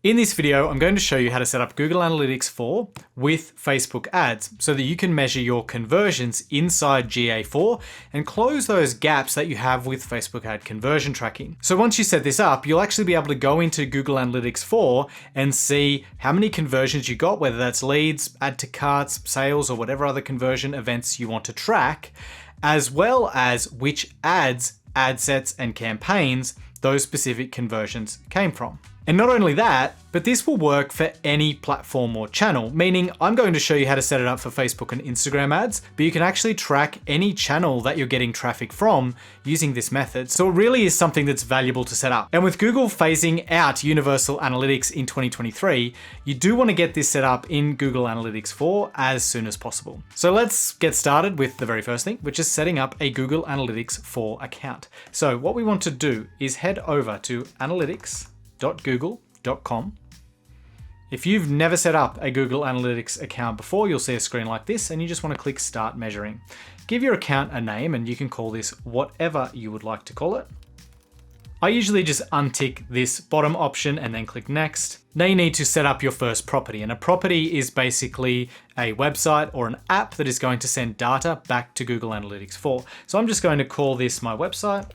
In this video, I'm going to show you how to set up Google Analytics 4 with Facebook ads so that you can measure your conversions inside GA4 and close those gaps that you have with Facebook ad conversion tracking. So once you set this up, you'll actually be able to go into Google Analytics 4 and see how many conversions you got, whether that's leads, add to carts, sales, or whatever other conversion events you want to track, as well as which ads, ad sets, and campaigns those specific conversions came from. And not only that, but this will work for any platform or channel, meaning I'm going to show you how to set it up for Facebook and Instagram ads, but you can actually track any channel that you're getting traffic from using this method. So it really is something that's valuable to set up. And with Google phasing out Universal Analytics in 2023, you do want to get this set up in Google Analytics 4 as soon as possible. So let's get started with the very first thing, which is setting up a Google Analytics 4 account. So what we want to do is head over to analytics.google.com. If you've never set up a Google Analytics account before, you'll see a screen like this and you just want to click Start Measuring. Give your account a name and you can call this whatever you would like to call it. I usually just untick this bottom option and then click Next. Now you need to set up your first property, and a property is basically a website or an app that is going to send data back to Google Analytics 4. So I'm just going to call this my website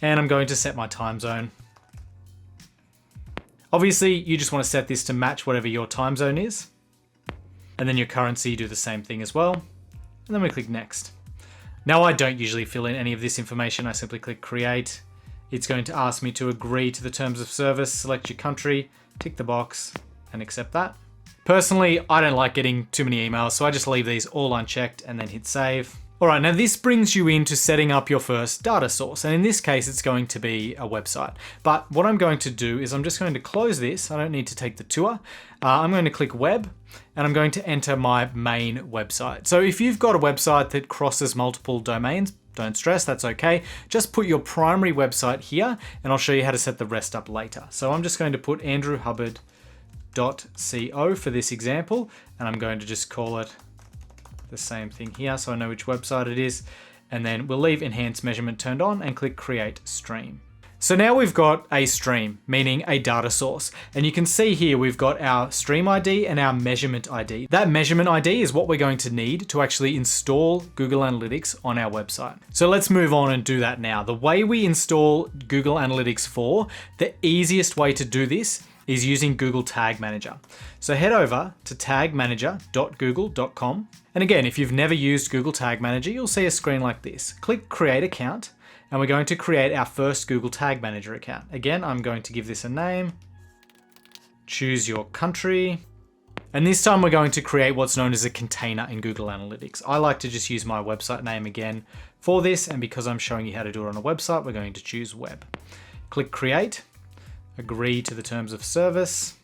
and I'm going to set my time zone. Obviously, you just want to set this to match whatever your time zone is. And then your currency, do the same thing as well. And then we click Next. Now I don't usually fill in any of this information. I simply click Create. It's going to ask me to agree to the terms of service, select your country, tick the box, and accept that. Personally, I don't like getting too many emails, so I just leave these all unchecked and then hit Save. All right, now this brings you into setting up your first data source. And in this case, it's going to be a website. But what I'm going to do is I'm just going to close this. I don't need to take the tour. I'm going to click Web and I'm going to enter my main website. So if you've got a website that crosses multiple domains, don't stress, that's okay. Just put your primary website here and I'll show you how to set the rest up later. So I'm just going to put andrewhubbard.co for this example, and I'm going to just call it the same thing here so I know which website it is, and then we'll leave enhanced measurement turned on and click create stream. So now we've got a stream, meaning a data source, and you can see here we've got our stream ID and our measurement ID. That measurement ID is what we're going to need to actually install Google Analytics on our website. So let's move on and do that now. The way we install Google Analytics 4, the easiest way to do this is using Google Tag Manager. So head over to tagmanager.google.com. And again, if you've never used Google Tag Manager, you'll see a screen like this. Click Create Account, and we're going to create our first Google Tag Manager account. Again, I'm going to give this a name, choose your country, and this time we're going to create what's known as a container in Google Analytics. I like to just use my website name again for this, and because I'm showing you how to do it on a website, we're going to choose Web. Click Create, agree to the terms of service.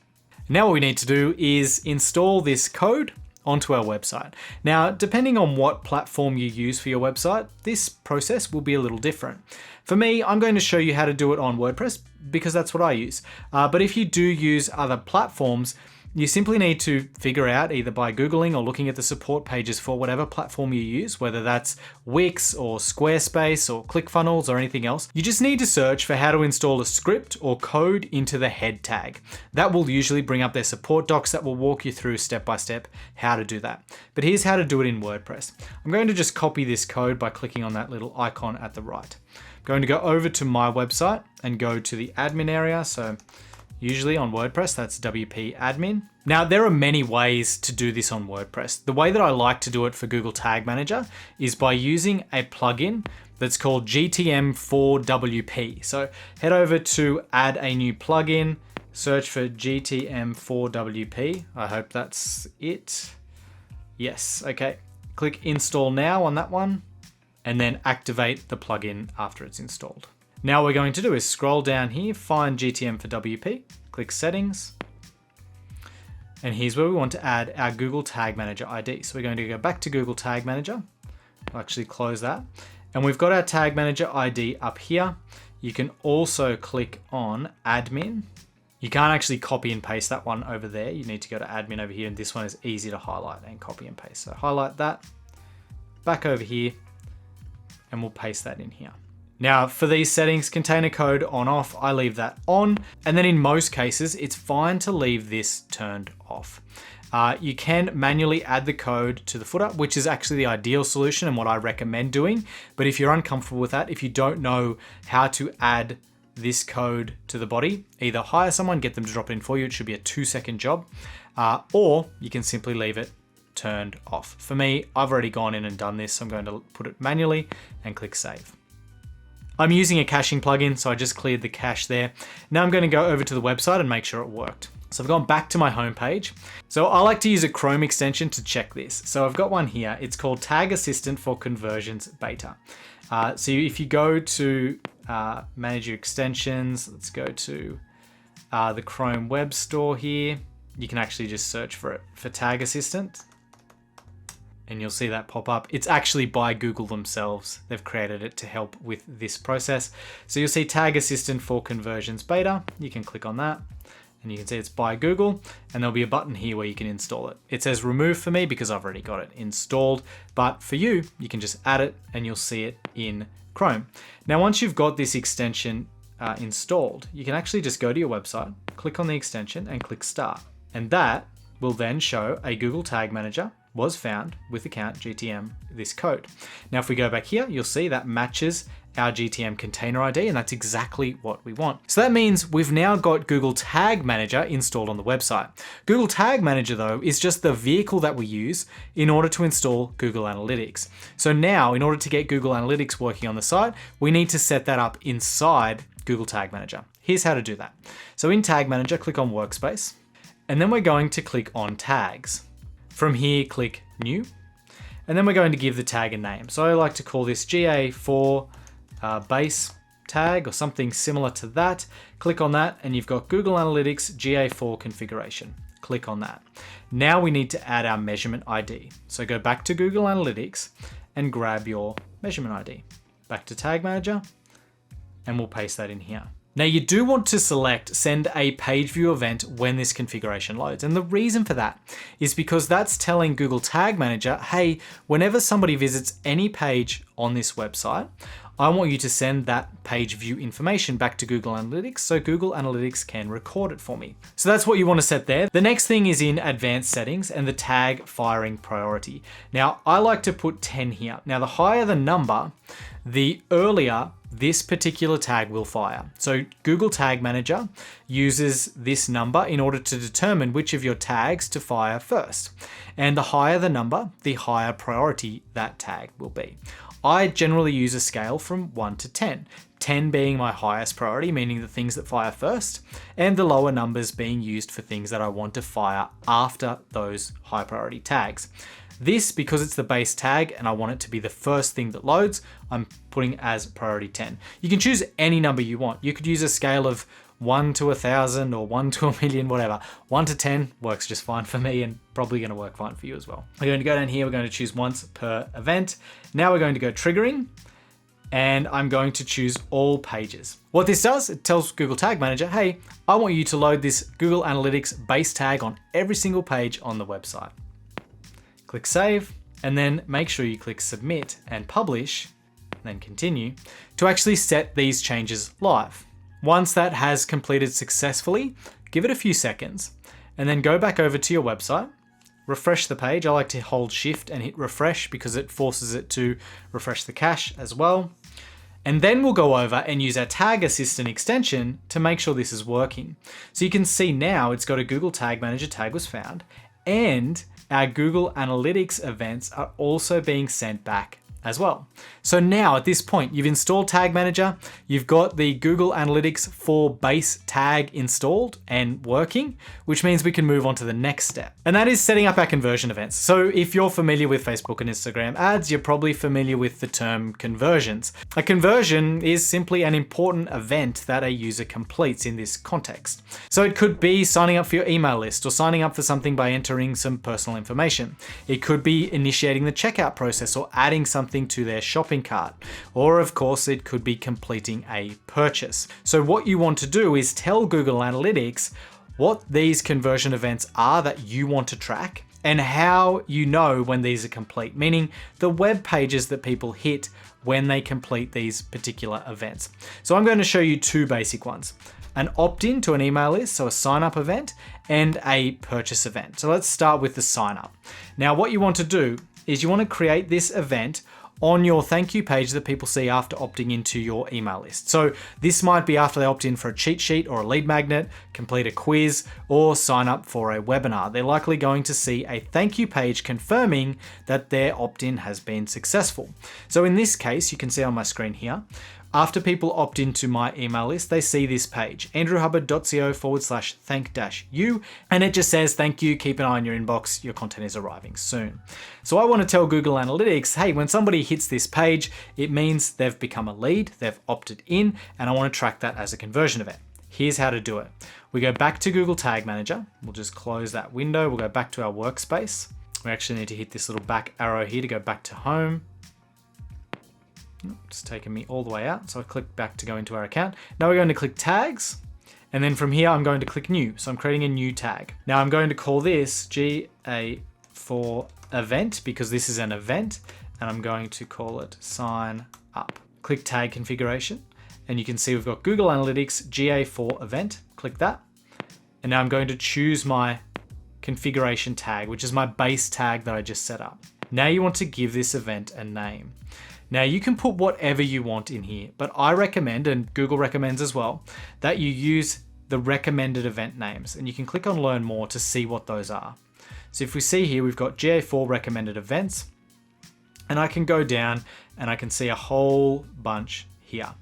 Now what we need to do is install this code onto our website. Now, depending on what platform you use for your website, this process will be a little different. For me, I'm going to show you how to do it on WordPress because that's what I use. But if you do use other platforms, you simply need to figure out, either by Googling or looking at the support pages for whatever platform you use, whether that's Wix or Squarespace or ClickFunnels or anything else. You just need to search for how to install a script or code into the head tag. That will usually bring up their support docs that will walk you through step by step how to do that. But here's how to do it in WordPress. I'm going to just copy this code by clicking on that little icon at the right. I'm going to go over to my website and go to the admin area. So usually on WordPress, that's WP admin. Now, there are many ways to do this on WordPress. The way that I like to do it for Google Tag Manager is by using a plugin that's called GTM4WP. So head over to add a new plugin, search for GTM4WP. I hope that's it. Yes, okay. Click install now on that one, and then activate the plugin after it's installed. Now what we're going to do is scroll down here, find GTM4WP, click settings, and here's where we want to add our Google Tag Manager ID. So we're going to go back to Google Tag Manager. I'll actually close that. And we've got our Tag Manager ID up here. You can also click on admin. You can't actually copy and paste that one over there. You need to go to admin over here, and this one is easy to highlight and copy and paste. So highlight that, back over here, and we'll paste that in here. Now for these settings, container code on off, I leave that on. And then in most cases, it's fine to leave this turned off. You can manually add the code to the footer, which is actually the ideal solution and what I recommend doing. But if you're uncomfortable with that, if you don't know how to add this code to the body, either hire someone, get them to drop it in for you. It should be a 2-second job, or you can simply leave it turned off. For me, I've already gone in and done this. So I'm going to put it manually and click save. I'm using a caching plugin, so I just cleared the cache there. Now I'm going to go over to the website and make sure it worked. So I've gone back to my homepage. So I like to use a Chrome extension to check this. So I've got one here. It's called Tag Assistant for Conversions Beta. So if you go to manage your extensions, let's go to the Chrome Web Store here. You can actually just search for it, for Tag Assistant. And you'll see that pop up. It's actually by Google themselves. They've created it to help with this process. So you'll see Tag Assistant for Conversions Beta. You can click on that and you can see it's by Google, and there'll be a button here where you can install it. It says remove for me because I've already got it installed, but for you, you can just add it and you'll see it in Chrome. Now, once you've got this extension installed, you can actually just go to your website, click on the extension and click start. And that will then show a Google Tag Manager was found with account GTM this code. Now, if we go back here, you'll see that matches our GTM container ID, and that's exactly what we want. So that means we've now got Google Tag Manager installed on the website. Google Tag Manager, though, is just the vehicle that we use in order to install Google Analytics. So now, in order to get Google Analytics working on the site, we need to set that up inside Google Tag Manager. Here's how to do that. So in Tag Manager, click on Workspace, and then we're going to click on Tags. From here, click New, and then we're going to give the tag a name. So I like to call this GA4 base tag or something similar to that. Click on that and you've got Google Analytics GA4 configuration. Click on that. Now we need to add our measurement ID. So go back to Google Analytics and grab your measurement ID. Back to Tag Manager, and we'll paste that in here. Now you do want to select send a page view event when this configuration loads. And the reason for that is because that's telling Google Tag Manager, hey, whenever somebody visits any page on this website, I want you to send that page view information back to Google Analytics so Google Analytics can record it for me. So that's what you want to set there. The next thing is in advanced settings and the tag firing priority. Now I like to put 10 here. Now the higher the number, the earlier this particular tag will fire. So Google Tag Manager uses this number in order to determine which of your tags to fire first. And the higher the number, the higher priority that tag will be. I generally use a scale from 1 to 10. 10 being my highest priority, meaning the things that fire first, and the lower numbers being used for things that I want to fire after those high priority tags. This, because it's the base tag and I want it to be the first thing that loads, I'm putting as priority 10. You can choose any number you want. You could use a scale of 1 to 1,000 or 1 to 1,000,000, whatever. 1 to 10 works just fine for me and probably going to work fine for you as well. We're going to go down here. We're going to choose once per event. Now we're going to go triggering, and I'm going to choose all pages. What this does, it tells Google Tag Manager, hey, I want you to load this Google Analytics base tag on every single page on the website. Click save, and then make sure you click submit and publish, and then continue to actually set these changes live. Once that has completed successfully, give it a few seconds and then go back over to your website, refresh the page. I like to hold shift and hit refresh because it forces it to refresh the cache as well. And then we'll go over and use our Tag Assistant extension to make sure this is working. So you can see now it's got a Google Tag Manager tag was found, and our Google Analytics events are also being sent back as well. So now at this point, you've installed Tag Manager, you've got the Google Analytics 4 base tag installed and working, which means we can move on to the next step. And that is setting up our conversion events. So if you're familiar with Facebook and Instagram ads, you're probably familiar with the term conversions. A conversion is simply an important event that a user completes in this context. So it could be signing up for your email list or signing up for something by entering some personal information. It could be initiating the checkout process or adding something to their shopping cart. Or of course, it could be completing a purchase. So what you want to do is tell Google Analytics what these conversion events are that you want to track, and how you know when these are complete, meaning the web pages that people hit when they complete these particular events. So I'm going to show you two basic ones: an opt-in to an email list, so a sign-up event, and a purchase event. So let's start with the sign-up. Now, what you want to do is you want to create this event on your thank you page that people see after opting into your email list. So this might be after they opt in for a cheat sheet or a lead magnet, complete a quiz, or sign up for a webinar. They're likely going to see a thank you page confirming that their opt-in has been successful. So in this case, you can see on my screen here, after people opt into my email list, they see this page, andrewhubbard.co/thank-you, and it just says, thank you, keep an eye on your inbox, your content is arriving soon. So I want to tell Google Analytics, hey, when somebody hits this page, it means they've become a lead, they've opted in, and I want to track that as a conversion event. Here's how to do it. We go back to Google Tag Manager. We'll just close that window. We'll go back to our workspace. We actually need to hit this little back arrow here to go back to home. It's taken me all the way out. So I click back to go into our account. Now we're going to click tags. And then from here, I'm going to click new. So I'm creating a new tag. Now I'm going to call this GA4 event because this is an event. And I'm going to call it sign up. Click tag configuration. And you can see we've got Google Analytics GA4 event. Click that. And now I'm going to choose my configuration tag, which is my base tag that I just set up. Now you want to give this event a name. Now you can put whatever you want in here, but I recommend, and Google recommends as well, that you use the recommended event names, and you can click on learn more to see what those are. So if we see here, we've got GA4 recommended events, and I can go down and I can see a whole bunch here.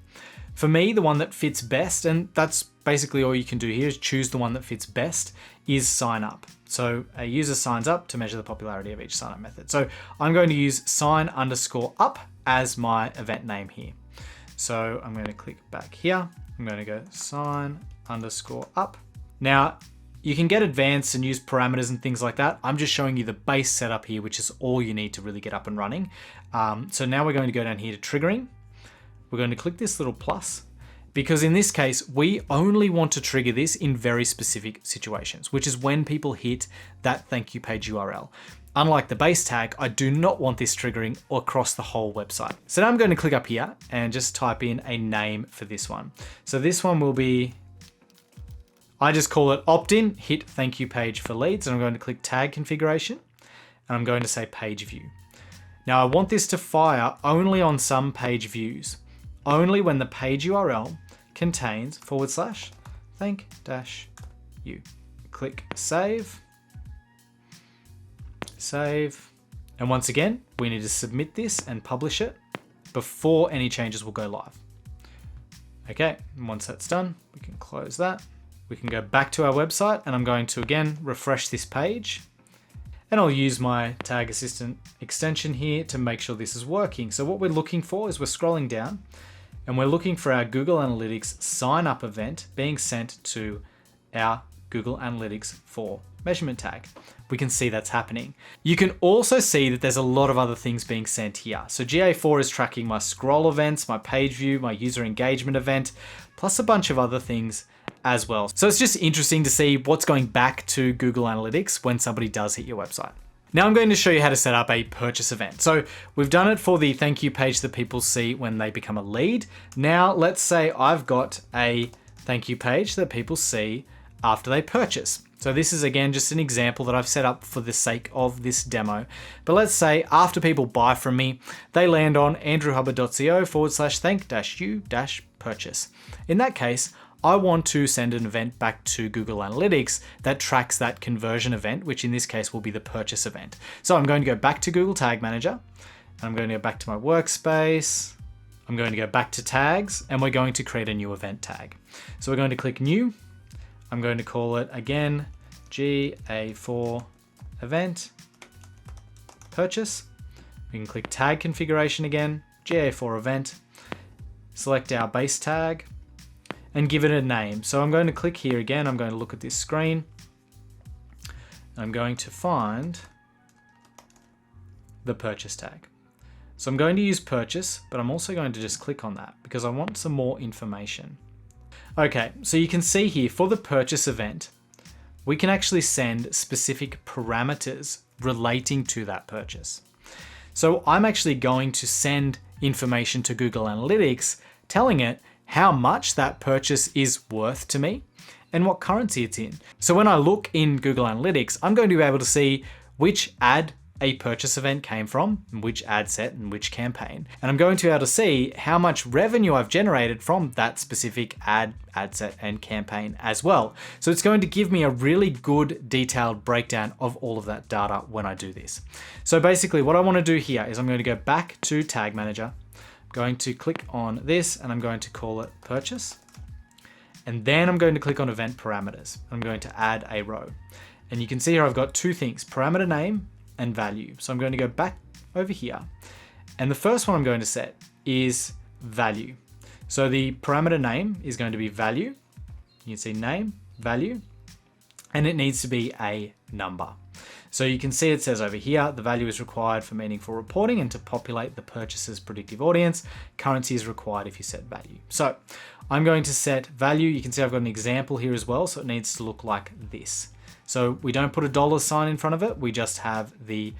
For me, the one that fits best, and that's basically all you can do here is choose the one that fits best, is sign up. So a user signs up to measure the popularity of each sign up method. So I'm going to use sign_up as my event name here. So I'm going to click back here. I'm going to go sign_up. Now you can get advanced and use parameters and things like that. I'm just showing you the base setup here, which is all you need to really get up and running. So now we're going to go down here to triggering. We're going to click this little plus, because in this case, we only want to trigger this in very specific situations, which is when people hit that thank you page URL. Unlike the base tag, I do not want this triggering across the whole website. So now I'm going to click up here and just type in a name for this one. So this one will be, I just call it opt-in, hit thank you page for leads. And I'm going to click tag configuration and I'm going to say page view. Now I want this to fire only on some page views, only when the page URL contains /thank-you. Click save. Save. And once again, we need to submit this and publish it before any changes will go live. Okay, and once that's done, we can close that. We can go back to our website and I'm going to again refresh this page. And I'll use my Tag Assistant extension here to make sure this is working. So what we're looking for is we're scrolling down and we're looking for our Google Analytics sign up event being sent to our Google Analytics 4 measurement tag. We can see that's happening. You can also see that there's a lot of other things being sent here. So GA4 is tracking my scroll events, my page view, my user engagement event, plus a bunch of other things as well. So it's just interesting to see what's going back to Google Analytics when somebody does hit your website. Now I'm going to show you how to set up a purchase event. So we've done it for the thank you page that people see when they become a lead. Now let's say I've got a thank you page that people see after they purchase. So this is again just an example that I've set up for the sake of this demo. But let's say after people buy from me, they land on andrewhubbard.co/thank-you-purchase. In that case, I want to send an event back to Google Analytics that tracks that conversion event, which in this case will be the purchase event. So I'm going to go back to Google Tag Manager, and I'm going to go back to my workspace. I'm going to go back to tags, and we're going to create a new event tag. So we're going to click new. I'm going to call it again, GA4 event purchase. We can click tag configuration again, GA4 event, select our base tag and give it a name. So I'm going to click here again. I'm going to look at this screen. I'm going to find the purchase tag. So I'm going to use purchase, but I'm also going to just click on that because I want some more information. Okay, so you can see here for the purchase event, we can actually send specific parameters relating to that purchase. So I'm actually going to send information to Google Analytics telling it how much that purchase is worth to me and what currency it's in. So when I look in Google Analytics, I'm going to be able to see which ad a purchase event came from, which ad set and which campaign. And I'm going to be able to see how much revenue I've generated from that specific ad set and campaign as well. So it's going to give me a really good detailed breakdown of all of that data when I do this. So basically what I want to do here is I'm going to go back to Tag Manager, I'm going to click on this and I'm going to call it purchase. And then I'm going to click on event parameters. I'm going to add a row. And you can see here I've got two things, parameter name and value. So I'm going to go back over here. And the first one I'm going to set is value. So the parameter name is going to be value. You can see name, value, and it needs to be a number. So you can see it says over here, the value is required for meaningful reporting and to populate the purchaser's predictive audience. Currency is required if you set value. So I'm going to set value. You can see I've got an example here as well. So it needs to look like this. So we don't put a dollar sign in front of it. We just have the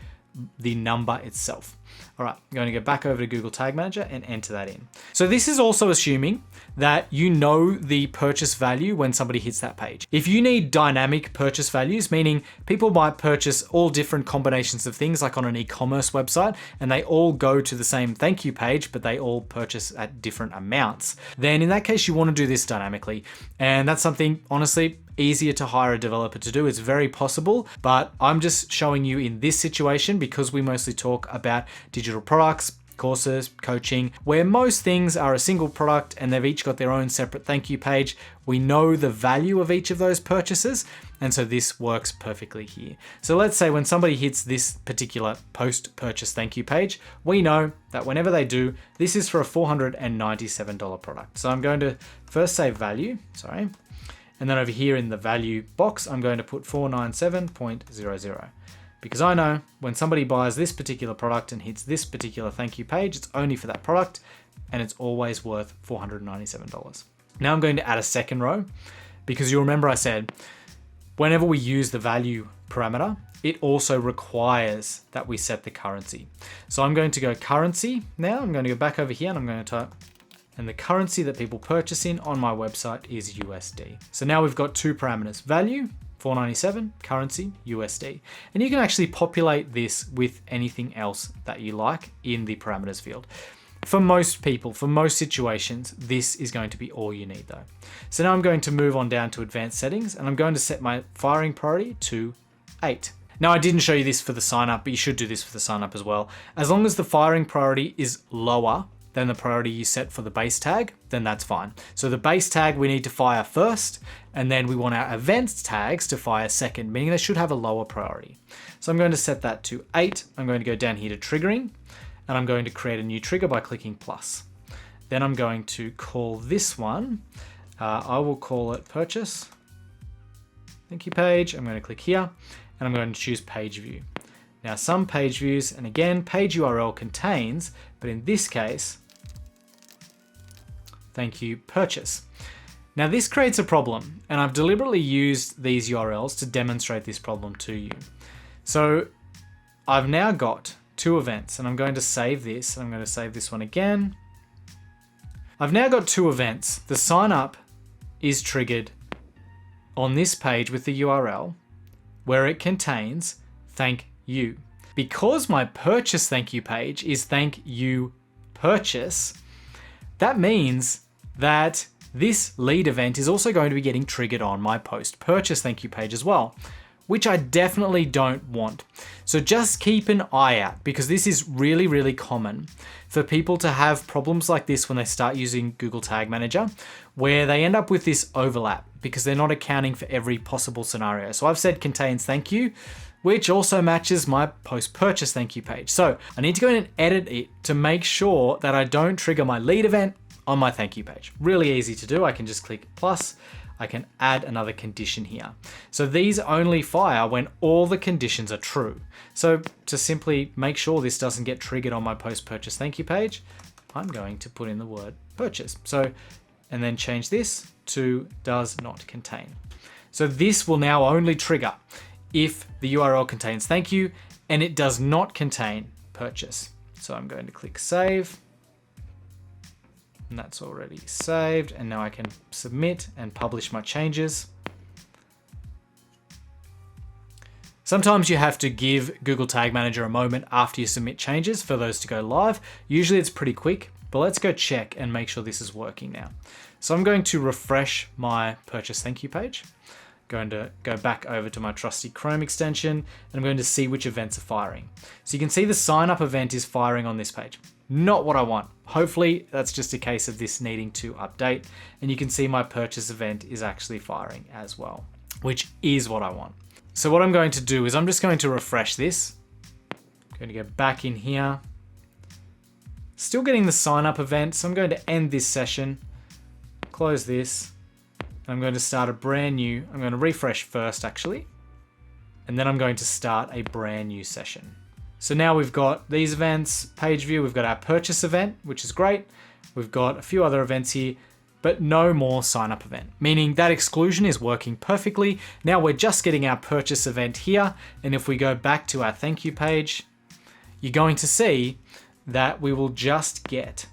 number itself. All right, I'm going to go back over to Google Tag Manager and enter that in. So this is also assuming that you know the purchase value when somebody hits that page. If you need dynamic purchase values, meaning people might purchase all different combinations of things like on an e-commerce website and they all go to the same thank you page, but they all purchase at different amounts, then in that case, you want to do this dynamically. And that's something, honestly, easier to hire a developer to do. It's very possible, but I'm just showing you in this situation because we mostly talk about digital products, courses, coaching, where most things are a single product and they've each got their own separate thank you page. We know the value of each of those purchases, and so this works perfectly here. So let's say when somebody hits this particular post-purchase thank you page, we know that whenever they do, this is for a $497 product. So I'm going to first say value, and then over here in the value box, I'm going to put 497.00. Because I know when somebody buys this particular product and hits this particular thank you page, it's only for that product and it's always worth $497. Now I'm going to add a second row because you'll remember I said, whenever we use the value parameter, it also requires that we set the currency. So I'm going to go currency now. I'm going to go back over here and I'm going to type, and the currency that people purchase in on my website is USD. So now we've got two parameters, value, 497, currency, USD. And you can actually populate this with anything else that you like in the parameters field. For most people, for most situations, this is going to be all you need though. So now I'm going to move on down to advanced settings and I'm going to set my firing priority to 8. Now I didn't show you this for the sign up, but you should do this for the sign up as well. As long as the firing priority is lower than the priority you set for the base tag, then that's fine. So the base tag we need to fire first, and then we want our events tags to fire second, meaning they should have a lower priority. So I'm going to set that to 8. I'm going to go down here to triggering, and I'm going to create a new trigger by clicking plus. Then I'm going to call this one, I will call it purchase. Thank you page. I'm going to click here, and I'm going to choose page view. Now some page views, and again, page URL contains, but in this case, thank you purchase. Now this creates a problem, and I've deliberately used these URLs to demonstrate this problem to you. So I've now got two events, and I'm going to save this, and I'm going to save this one again. I've now got two events. The sign up is triggered on this page with the URL where it contains thank you. Because my purchase thank you page is thank you purchase, that means that this lead event is also going to be getting triggered on my post purchase thank you page as well, which I definitely don't want. So just keep an eye out because this is really, really common for people to have problems like this when they start using Google Tag Manager, where they end up with this overlap because they're not accounting for every possible scenario. So I've said contains thank you, which also matches my post-purchase thank you page. So I need to go in and edit it to make sure that I don't trigger my lead event on my thank you page. Really easy to do. I can just click plus. I can add another condition here. So these only fire when all the conditions are true. So to simply make sure this doesn't get triggered on my post-purchase thank you page, I'm going to put in the word purchase. So, and then change this to does not contain. So this will now only trigger if the URL contains thank you and it does not contain purchase. So I'm going to click save. And that's already saved. And now I can submit and publish my changes. Sometimes you have to give Google Tag Manager a moment after you submit changes for those to go live. Usually it's pretty quick, but let's go check and make sure this is working now. So I'm going to refresh my purchase thank you page. Going to go back over to my trusty Chrome extension and I'm going to see which events are firing. So you can see the sign up event is firing on this page. Not what I want. Hopefully that's just a case of this needing to update, and you can see my purchase event is actually firing as well, which is what I want. So what I'm going to do is I'm just going to refresh this. I'm going to go back in here. Still getting the sign up event, so I'm going to end this session, close this. I'm going to start a brand new, I'm going to refresh first actually, and then I'm going to start a brand new session. So now we've got these events, page view, we've got our purchase event, which is great. We've got a few other events here, but no more sign up event, meaning that exclusion is working perfectly. Now we're just getting our purchase event here. And if we go back to our thank you page, you're going to see that we will just get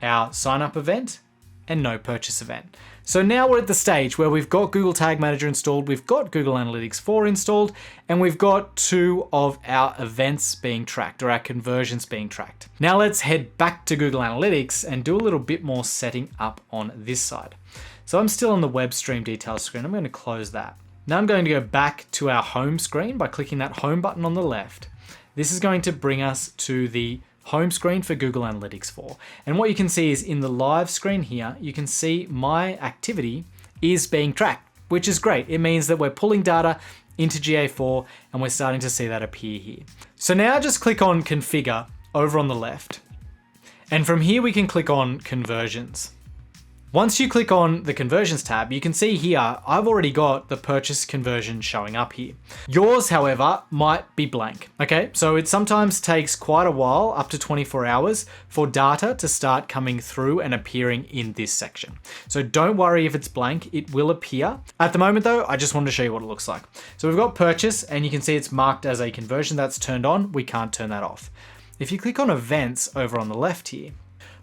our sign up event and no purchase event. So now we're at the stage where we've got Google Tag Manager installed, we've got Google Analytics 4 installed, and we've got 2 of our events being tracked, or our conversions being tracked. Now let's head back to Google Analytics and do a little bit more setting up on this side. So I'm still on the web stream details screen. I'm going to close that. Now I'm going to go back to our home screen by clicking that home button on the left. This is going to bring us to the home screen for Google Analytics 4. And what you can see is in the live screen here, you can see my activity is being tracked, which is great. It means that we're pulling data into GA4 and we're starting to see that appear here. So now just click on Configure over on the left. And from here we can click on Conversions. Once you click on the Conversions tab, you can see here, I've already got the purchase conversion showing up here. Yours, however, might be blank. Okay, so it sometimes takes quite a while, up to 24 hours, for data to start coming through and appearing in this section. So don't worry if it's blank, it will appear. At the moment though, I just wanted to show you what it looks like. So we've got purchase and you can see it's marked as a conversion that's turned on. We can't turn that off. If you click on events over on the left here,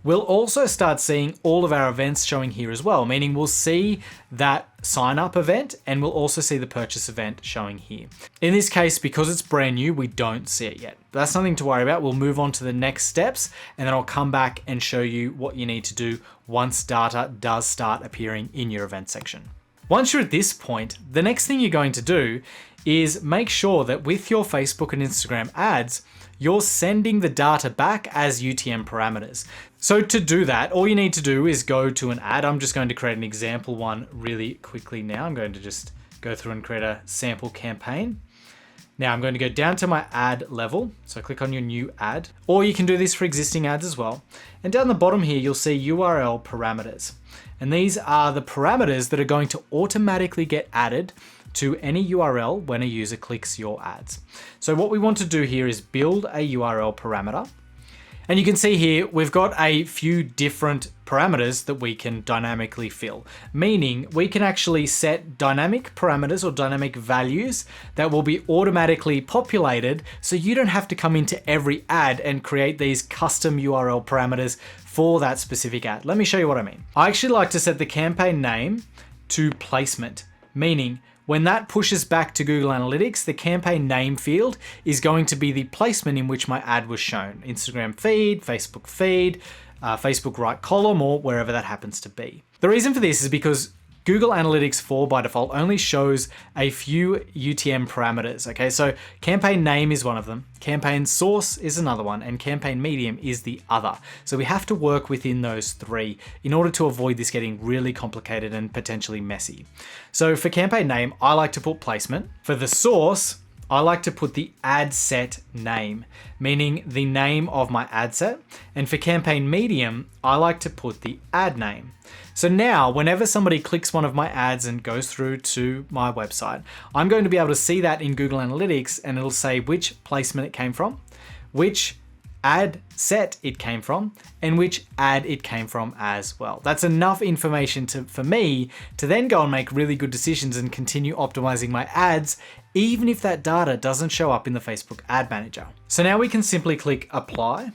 we'll also start seeing all of our events showing here as well, meaning we'll see that sign up event and we'll also see the purchase event showing here. In this case, because it's brand new, we don't see it yet. But that's nothing to worry about. We'll move on to the next steps and then I'll come back and show you what you need to do once data does start appearing in your event section. Once you're at this point, the next thing you're going to do is make sure that with your Facebook and Instagram ads, you're sending the data back as UTM parameters. So to do that, all you need to do is go to an ad. I'm just going to create an example one really quickly now. I'm going to just go through and create a sample campaign. Now I'm going to go down to my ad level. So click on your new ad, or you can do this for existing ads as well. And down the bottom here, you'll see URL parameters. And these are the parameters that are going to automatically get added to any URL when a user clicks your ads. So what we want to do here is build a URL parameter. And you can see here, we've got a few different parameters that we can dynamically fill, meaning we can actually set dynamic parameters or dynamic values that will be automatically populated. So you don't have to come into every ad and create these custom URL parameters for that specific ad. Let me show you what I mean. I actually like to set the campaign name to placement, meaning when that pushes back to Google Analytics, the campaign name field is going to be the placement in which my ad was shown. Instagram feed, Facebook right column, or wherever that happens to be. The reason for this is because Google Analytics 4 by default only shows a few UTM parameters, okay? So campaign name is one of them, campaign source is another one, and campaign medium is the other. So we have to work within those three in order to avoid this getting really complicated and potentially messy. So for campaign name, I like to put placement. For the source, I like to put the ad set name, meaning the name of my ad set. And for campaign medium, I like to put the ad name. So now whenever somebody clicks one of my ads and goes through to my website, I'm going to be able to see that in Google Analytics and it'll say which placement it came from, which ad set it came from and which ad it came from as well. That's enough information for me to then go and make really good decisions and continue optimizing my ads, even if that data doesn't show up in the Facebook Ad Manager. So now we can simply click apply,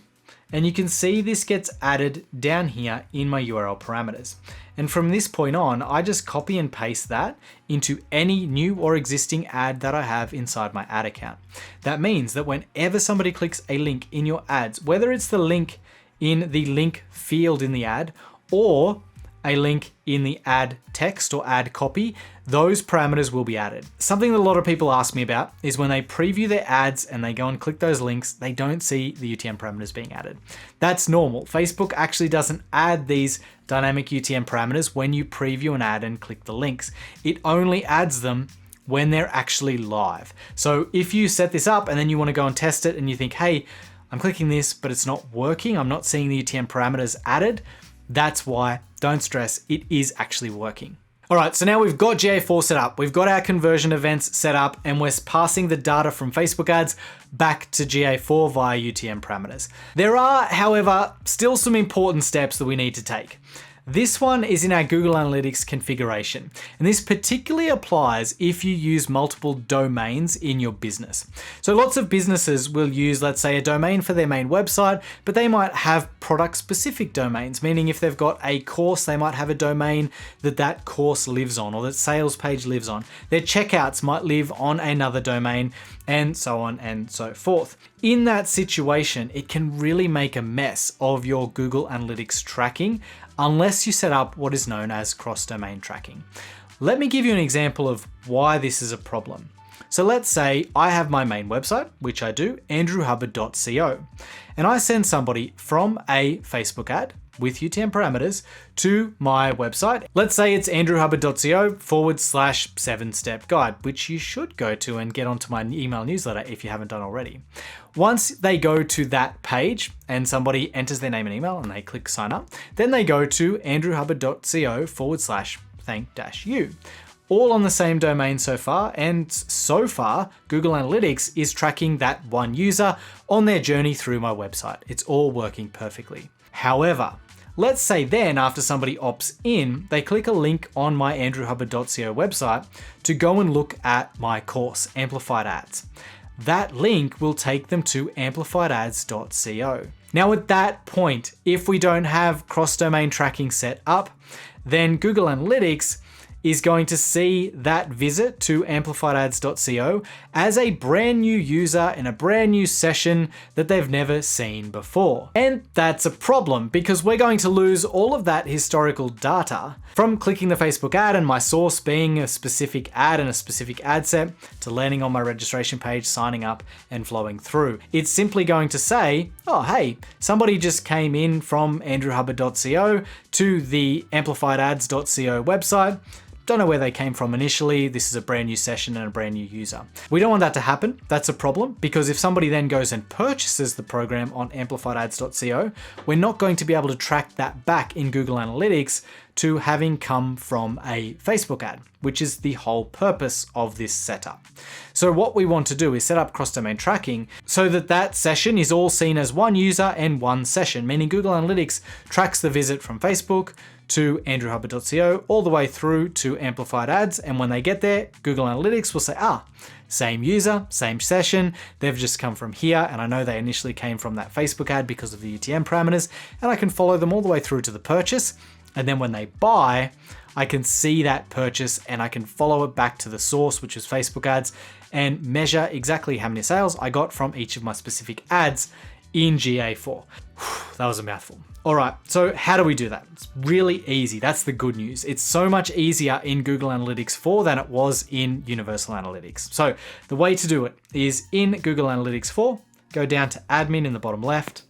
and you can see this gets added down here in my URL parameters. And from this point on, I just copy and paste that into any new or existing ad that I have inside my ad account. That means that whenever somebody clicks a link in your ads, whether it's the link in the link field in the ad or a link in the ad text or ad copy, those parameters will be added. Something that a lot of people ask me about is when they preview their ads and they go and click those links, they don't see the UTM parameters being added. That's normal. Facebook actually doesn't add these dynamic UTM parameters when you preview an ad and click the links. It only adds them when they're actually live. So if you set this up and then you want to go and test it and you think, hey, I'm clicking this, but it's not working, I'm not seeing the UTM parameters added, that's why. Don't stress, it is actually working. All right, so now we've got GA4 set up, we've got our conversion events set up, and we're passing the data from Facebook ads back to GA4 via UTM parameters. There are, however, still some important steps that we need to take. This one is in our Google Analytics configuration, and this particularly applies if you use multiple domains in your business. So lots of businesses will use, let's say, a domain for their main website, but they might have product-specific domains, meaning if they've got a course, they might have a domain that course lives on or that sales page lives on. Their checkouts might live on another domain, and so on and so forth. In that situation, it can really make a mess of your Google Analytics tracking unless you set up what is known as cross-domain tracking. Let me give you an example of why this is a problem. So let's say I have my main website, which I do, andrewhubbard.co, and I send somebody from a Facebook ad with UTM parameters to my website. Let's say it's andrewhubbard.co/7-step guide, which you should go to and get onto my email newsletter if you haven't done already. Once they go to that page and somebody enters their name and email and they click sign up, then they go to andrewhubbard.co/thank-you. All on the same domain so far, and so far, Google Analytics is tracking that one user on their journey through my website. It's all working perfectly. However, let's say then after somebody opts in, they click a link on my andrewhubbard.co website to go and look at my course, Amplified Ads. That link will take them to amplifiedads.co. Now at that point, if we don't have cross-domain tracking set up, then Google Analytics is going to see that visit to amplifiedads.co as a brand new user in a brand new session that they've never seen before. And that's a problem because we're going to lose all of that historical data from clicking the Facebook ad and my source being a specific ad and a specific ad set to landing on my registration page, signing up and flowing through. It's simply going to say, oh, hey, somebody just came in from andrewhubbard.co to the amplifiedads.co website. Don't know where they came from initially. This is a brand new session and a brand new user. We don't want that to happen. That's a problem because if somebody then goes and purchases the program on amplifiedads.co, we're not going to be able to track that back in Google Analytics to having come from a Facebook ad, which is the whole purpose of this setup. So what we want to do is set up cross-domain tracking so that that session is all seen as one user and one session, meaning Google Analytics tracks the visit from Facebook to andrewhubbard.co all the way through to Amplified Ads. And when they get there, Google Analytics will say, same user, same session, they've just come from here. And I know they initially came from that Facebook ad because of the UTM parameters, and I can follow them all the way through to the purchase. And then when they buy, I can see that purchase and I can follow it back to the source, which is Facebook ads, and measure exactly how many sales I got from each of my specific ads in GA4. That was a mouthful. All right, so how do we do that? It's really easy. That's the good news. It's so much easier in Google Analytics 4 than it was in Universal Analytics. So the way to do it is in Google Analytics 4, go down to admin in the bottom left.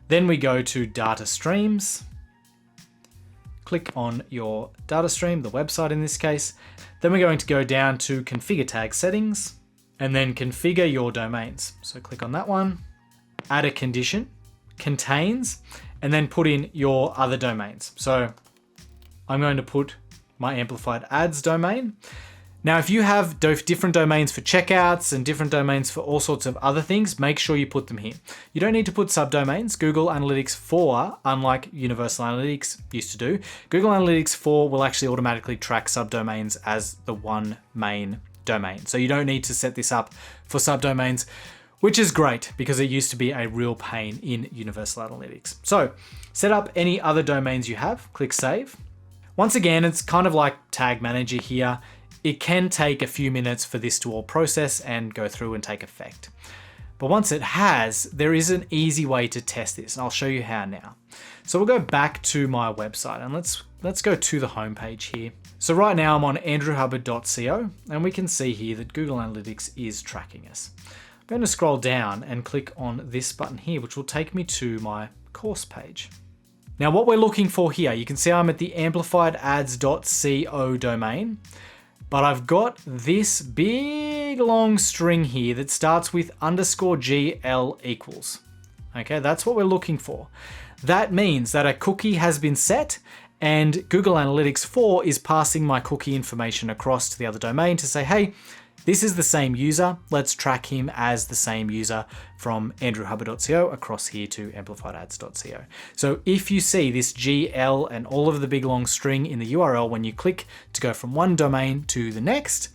Then we go to data streams. Click on your data stream, the website in this case. Then we're going to go down to configure tag settings and then configure your domains. So click on that one, add a condition, contains, and then put in your other domains. So I'm going to put my Amplified Ads domain. Now, if you have different domains for checkouts and different domains for all sorts of other things, make sure you put them here. You don't need to put subdomains. Google Analytics 4, unlike Universal Analytics used to do, Google Analytics 4 will actually automatically track subdomains as the one main domain. So you don't need to set this up for subdomains, which is great because it used to be a real pain in Universal Analytics. So set up any other domains you have, click Save. Once again, it's kind of like Tag Manager here. It can take a few minutes for this to all process and go through and take effect. But once it has, there is an easy way to test this, and I'll show you how now. So we'll go back to my website and let's go to the homepage here. So right now I'm on andrewhubbard.co, and we can see here that Google Analytics is tracking us. I'm going to scroll down and click on this button here, which will take me to my course page. Now what we're looking for here, you can see I'm at the amplifiedads.co domain. But I've got this big long string here that starts with _GL equals. Okay, that's what we're looking for. That means that a cookie has been set and Google Analytics 4 is passing my cookie information across to the other domain to say, hey, this is the same user. Let's track him as the same user from andrewhubbard.co across here to amplifiedads.co. So if you see this GL and all of the big long string in the URL when you click to go from one domain to the next,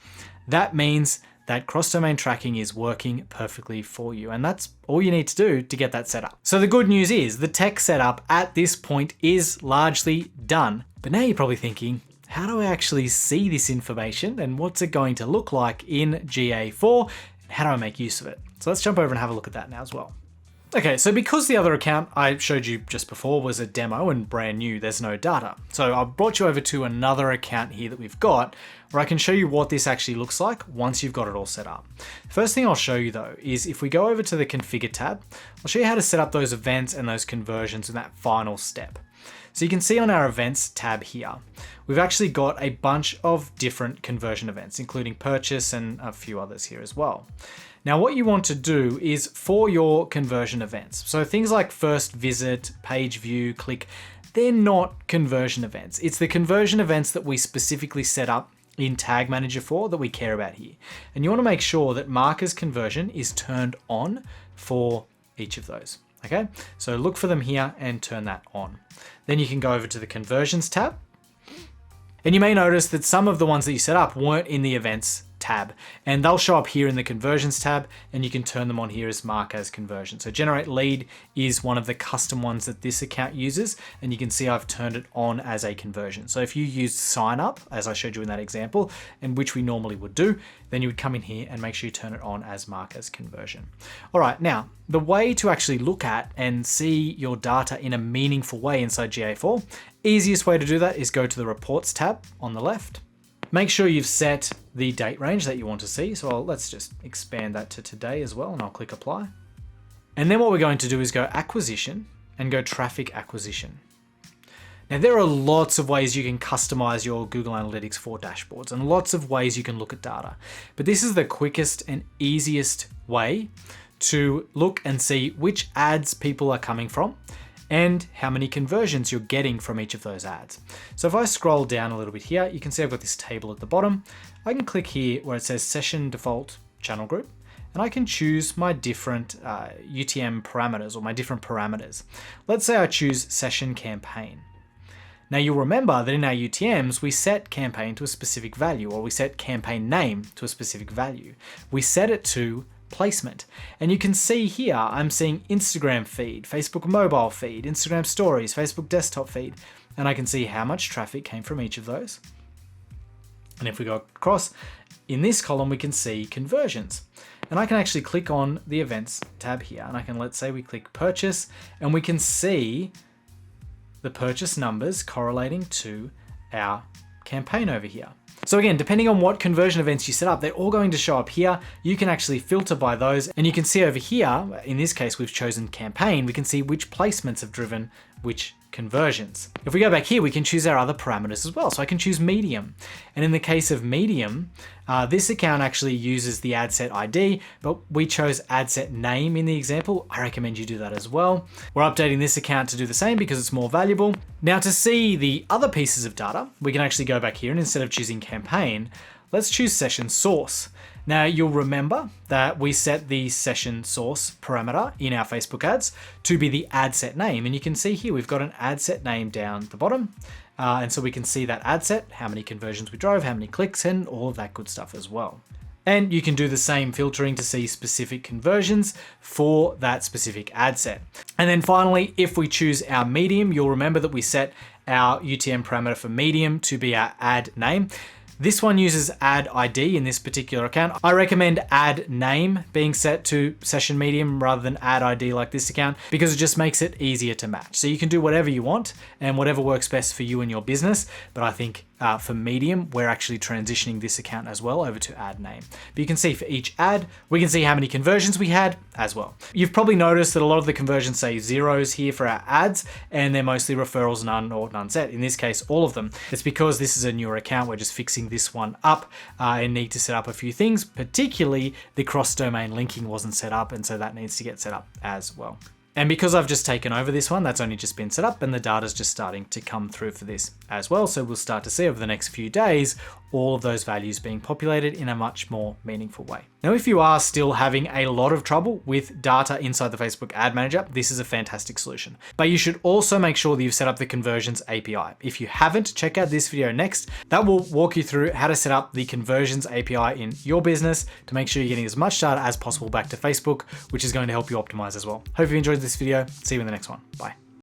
that means that cross-domain tracking is working perfectly for you. And that's all you need to do to get that set up. So the good news is the tech setup at this point is largely done. But now you're probably thinking, how do I actually see this information and what's it going to look like in GA4? And how do I make use of it? So let's jump over and have a look at that now as well. Okay, so because the other account I showed you just before was a demo and brand new, there's no data. So I brought you over to another account here that we've got where I can show you what this actually looks like once you've got it all set up. First thing I'll show you though is if we go over to the Configure tab, I'll show you how to set up those events and those conversions in that final step. So you can see on our events tab here, we've actually got a bunch of different conversion events, including purchase and a few others here as well. Now what you want to do is for your conversion events, so things like first visit, page view, click, they're not conversion events. It's the conversion events that we specifically set up in Tag Manager for that we care about here. And you want to make sure that markers conversion is turned on for each of those. Okay, so look for them here and turn that on. Then you can go over to the conversions tab. And you may notice that some of the ones that you set up weren't in the events tab, and they'll show up here in the conversions tab, and you can turn them on here as mark as conversion. So generate lead is one of the custom ones that this account uses, and you can see I've turned it on as a conversion. So if you used sign up, as I showed you in that example, and which we normally would do, then you would come in here and make sure you turn it on as mark as conversion. All right, now the way to actually look at and see your data in a meaningful way inside GA4, easiest way to do that is go to the reports tab on the left. Make sure you've set the date range that you want to see. So let's just expand that to today as well, and I'll click apply. And then what we're going to do is go acquisition and go traffic acquisition. Now there are lots of ways you can customize your Google Analytics 4 dashboards and lots of ways you can look at data. But this is the quickest and easiest way to look and see which ads people are coming from and how many conversions you're getting from each of those ads. So if I scroll down a little bit here, you can see I've got this table at the bottom. I can click here where it says session default channel group, and I can choose my different UTM parameters or my different parameters. Let's say I choose session campaign. Now you'll remember that in our UTMs, we set campaign to a specific value, or we set campaign name to a specific value. We set it to placement. And you can see here, I'm seeing Instagram feed, Facebook mobile feed, Instagram stories, Facebook desktop feed, and I can see how much traffic came from each of those. And if we go across, in this column, we can see conversions. And I can actually click on the events tab here, and I can, let's say we click purchase, and we can see the purchase numbers correlating to our campaign over here. So again, depending on what conversion events you set up, they're all going to show up here. You can actually filter by those, and you can see over here, in this case, we've chosen campaign. We can see which placements have driven which conversions. If we go back here, we can choose our other parameters as well. So I can choose medium. And in the case of medium, this account actually uses the ad set ID, but we chose ad set name in the example. I recommend you do that as well. We're updating this account to do the same because it's more valuable. Now to see the other pieces of data, we can actually go back here, and instead of choosing campaign, Let's choose session source. Now you'll remember that we set the session source parameter in our Facebook ads to be the ad set name. And you can see here, we've got an ad set name down the bottom. And so we can see that ad set, how many conversions we drove, how many clicks, and all of that good stuff as well. And you can do the same filtering to see specific conversions for that specific ad set. And then finally, if we choose our medium, you'll remember that we set our UTM parameter for medium to be our ad name. This one uses ad ID in this particular account. I recommend ad name being set to session medium rather than ad ID like this account, because it just makes it easier to match. So you can do whatever you want and whatever works best for you and your business. But I think for medium, we're actually transitioning this account as well over to ad name. But you can see for each ad, we can see how many conversions we had as well. You've probably noticed that a lot of the conversions say zeros here for our ads, and they're mostly referrals, none or none set. In this case, all of them. It's because this is a newer account. We're just fixing this one up and need to set up a few things, particularly the cross-domain linking wasn't set up, and so that needs to get set up as well. And because I've just taken over this one, that's only just been set up and the data's just starting to come through for this as well. So we'll start to see over the next few days, all of those values being populated in a much more meaningful way. Now, if you are still having a lot of trouble with data inside the Facebook Ad Manager, this is a fantastic solution. But you should also make sure that you've set up the Conversions API. If you haven't, check out this video next. That will walk you through how to set up the Conversions API in your business to make sure you're getting as much data as possible back to Facebook, which is going to help you optimize as well. Hope you enjoyed this video. See you in the next one. Bye.